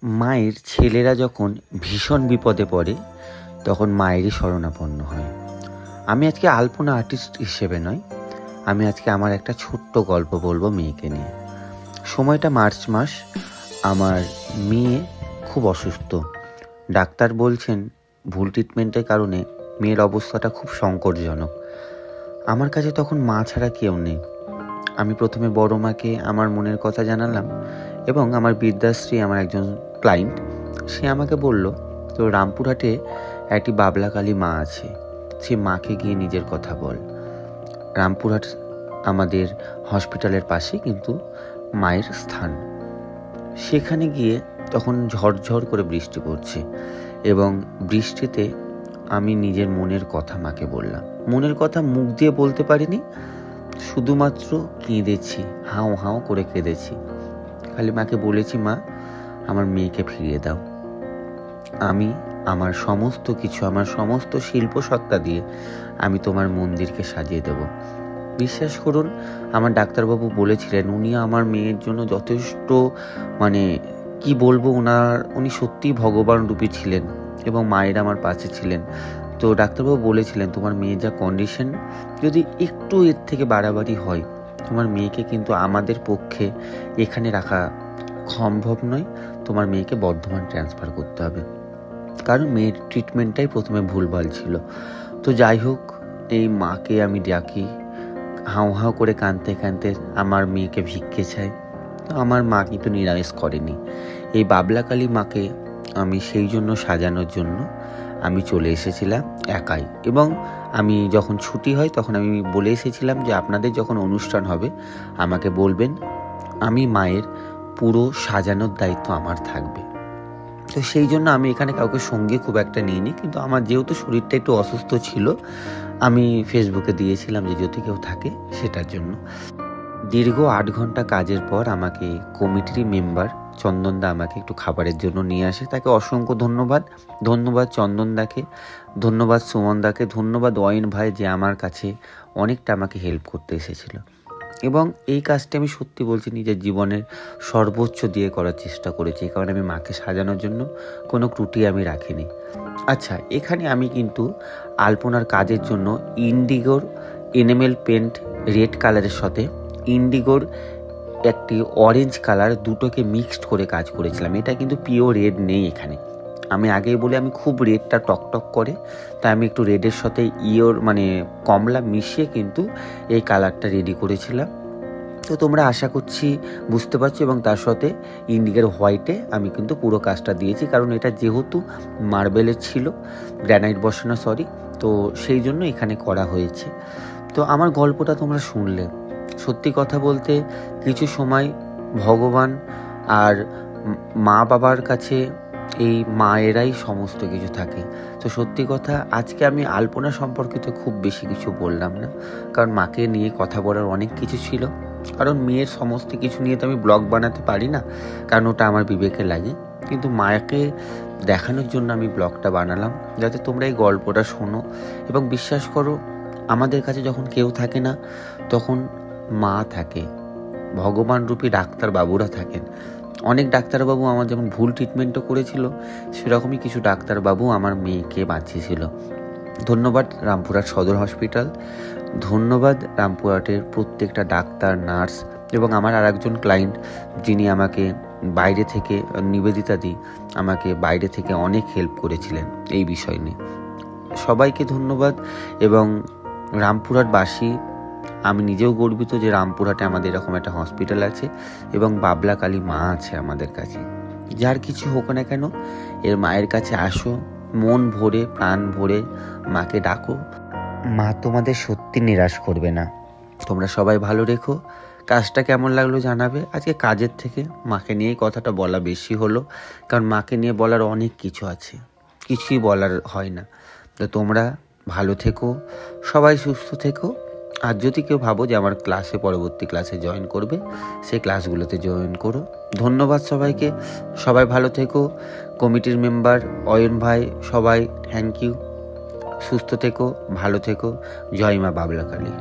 মায়ের ছেলেরা যখন ভীষণ বিপদে পড়ে তখন মায়েরই শরণাপন্ন হয়। আমি আজকে আলপনা আর্টিস্ট হিসেবে নয়, আমি আজকে আমার একটা ছোট্ট গল্প বলবো মেয়েকে নিয়ে। সময়টা মার্চ মাস। আমার মেয়ে খুব অসুস্থ। ডাক্তার বলছেন ভুল ট্রিটমেন্টের কারণে মেয়ের অবস্থাটা খুব সংকটজনক। আমার কাছে তখন মা ছাড়া কেউ নেই। আমি প্রথমে বড় মাকে আমার মনের কথা জানালাম এবং আমার বিদ্যাশ্রী, আমার একজন ক্লায়েন্ট, সে আমাকে বলল, তো রামপুরহাটে একটি বাবলাকালী মা আছে, সে মাকে গিয়ে নিজের কথা বল। রামপুরহাট আমাদের হসপিটালের পাশে কিন্তু মায়ের স্থান। সেখানে গিয়ে তখন ঝরঝর করে বৃষ্টি পড়ছে এবং বৃষ্টিতে আমি নিজের মনের কথা মাকে বললাম। মনের কথা মুখ দিয়ে বলতে পারিনি, শুধুমাত্র কেঁদেছি, হাও হাও করে কেঁদেছি। খালি মাকে বলেছি, মা আমার মেয়েকে ফিরিয়ে দাও। আমি আমার সমস্ত কিছু, আমার সমস্ত শিল্প সত্তা দিয়ে আমি তোমার মন্দিরকে সাজিয়ে দেব। বিশ্বাস করুন, আমার ডাক্তারবাবু বলেছিলেন উনি আমার মেয়ের জন্য যথেষ্ট, কি বলবো, উনি সত্যিই ভগবান রূপী ছিলেন এবং মায়ের আমার পাশে ছিলেন। তো ডাক্তারবাবু বলেছিলেন তোমার মেয়ের যা কন্ডিশন, যদি একটু এর থেকে বাড়াবাড়ি হয় তোমার মেয়েকে কিন্তু আমাদের পক্ষে এখানে রাখা সম্ভব নয়, তোমার মেয়েকে বর্ধমান ট্রান্সফার করতে হবে, কারণ মেয়ের ট্রিটমেন্টটাই প্রথমে ভুলভাল ছিল। তো যাই হোক, এই মাকে আমি ডাকি, হাউ হাউ করে কাঁদতে কাঁদতে আমার মেয়েকে ভিক্ষে চাই। তো আমার মা কিন্তু নিরামিষ করেনি। এই বাবলাকালী মাকে আমি সেই জন্য সাজানোর জন্য আমি চলে এসেছিলাম একাই, এবং আমি যখন ছুটি হয় তখন আমি বলে এসেছিলাম যে আপনাদের যখন অনুষ্ঠান হবে আমাকে বলবেন, আমি মায়ের পুরো সাজানোর দায়িত্ব আমার থাকবে। তো সেই জন্য আমি এখানে কাউকে সঙ্গে খুব একটা নিইনি, কিন্তু আমার যেহেতু শরীরটা একটু অসুস্থ ছিল আমি ফেসবুকে দিয়েছিলাম যে যদি কেউ থাকে সেটার জন্য। দীর্ঘ 8 ঘন্টা কাজের পর আমাকে কমিটির মেম্বার চন্দনদা আমাকে একটু খাবারের জন্য নিয়ে আসে। তাকে অসংখ্য ধন্যবাদ চন্দনদাকে, ধন্যবাদ সুমনদাকে, ধন্যবাদ অয়ন ভাই যে আমার কাছে অনেকটা আমাকে হেল্প করতে এসেছিল। এবং এই কাজটা আমি সত্যি বলছি নিজের জীবনের সর্বোচ্চ দিয়ে করার চেষ্টা করেছি, কারণ আমি মাকে সাজানোর জন্য কোনো ত্রুটি আমি রাখিনি। আচ্ছা, এখানে আমি কিন্তু আলপনার কাজের জন্য ইন্ডিগোর এনামেল পেন্ট রেড কালারের সাথে ইন্ডিগোর একটি অরেঞ্জ কালার দুটোকে মিক্সড করে কাজ করেছিলাম। এটা কিন্তু পিওর রেড নেই এখানে। আমি আগেই বলি আমি খুব রেডটা টকটক করে, তাই আমি একটু রেডের সাথে কমলা মিশিয়ে কিন্তু এই কালারটা রেডি করেছিলাম। তো তোমরা আশা করছি বুঝতে পারছো, এবং তার সাথে ইন্ডিগোর হোয়াইটে আমি কিন্তু পুরো কাজটা দিয়েছি, কারণ এটা যেহেতু মার্বেলের ছিল, গ্রানাইট বসানো তো সেই জন্য এখানে করা হয়েছে। তো আমার গল্পটা তোমরা শুনলে, সত্যি কথা বলতে কিছু সময় ভগবান আর মা বাবার কাছে এই মায়েরাই সমস্ত কিছু থাকে। তো সত্যি কথা, আজকে আমি আলপনা সম্পর্কিত খুব বেশি কিছু বললাম না, কারণ মাকে নিয়ে কথা বলার অনেক কিছু ছিল। কারণ মেয়ের সমস্ত কিছু নিয়ে তো আমি ব্লগ বানাতে পারি না, কারণ ওটা আমার বিবেকে লাগে। কিন্তু মাকে দেখানোর জন্য আমি ব্লগটা বানালাম, যাতে তোমরা এই গল্পটা শোনো। এবং বিশ্বাস করো, আমাদের কাছে যখন কেউ থাকে না তখন মা থাকে, ভগবান রূপী ডাক্তারবাবুরা থাকেন। অনেক ডাক্তারবাবু আমার যেমন ভুল ট্রিটমেন্টও করেছিল, সেরকমই কিছু ডাক্তারবাবু আমার মেয়েকে বাঁচিয়েছিল। ধন্যবাদ রামপুরহাট সদর হসপিটাল, ধন্যবাদ রামপুরহাটের প্রত্যেকটা ডাক্তার, নার্স, এবং আমার আর একজন ক্লায়েন্ট যিনি আমাকে বাইরে থেকে, নিবেদিতা দি, আমাকে বাইরে থেকে অনেক হেল্প করেছিলেন এই বিষয় নিয়ে। সবাইকে ধন্যবাদ। এবং রামপুরহাটবাসী, আমি নিজেও গর্বিত যে রামপুরহাটে আমাদের এরকম একটা হসপিটাল আছে এবং বাবলাকালী মা আছে আমাদের কাছে। যার কিছু হোক না কেন, এর মায়ের কাছে আসো, মন ভরে প্রাণ ভরে মাকে ডাকো, মা তোমাদের সত্যি নিরাশ করবে না। তোমরা সবাই ভালো রেখো। কাজটা কেমন লাগলো জানাবে। আজকে কাজের থেকে মাকে নিয়েই কথাটা বলা বেশি হলো, কারণ মাকে নিয়ে বলার অনেক কিছু আছে, কিছুই বলার হয় না। তো তোমরা ভালো থেকো, সবাই সুস্থ থেকো। আর যদি কেউ ভাবো যে আমার পরবর্তী ক্লাসে জয়েন করবে, সেই ক্লাসগুলোতে জয়েন করো। ধন্যবাদ সবাইকে, সবাই ভালো থেকো। কমিটির মেম্বার অয়ন ভাই, সবাই থ্যাংক ইউ। সুস্থ থেকো, ভালো থেকো। জয় মা বাবলাকালী।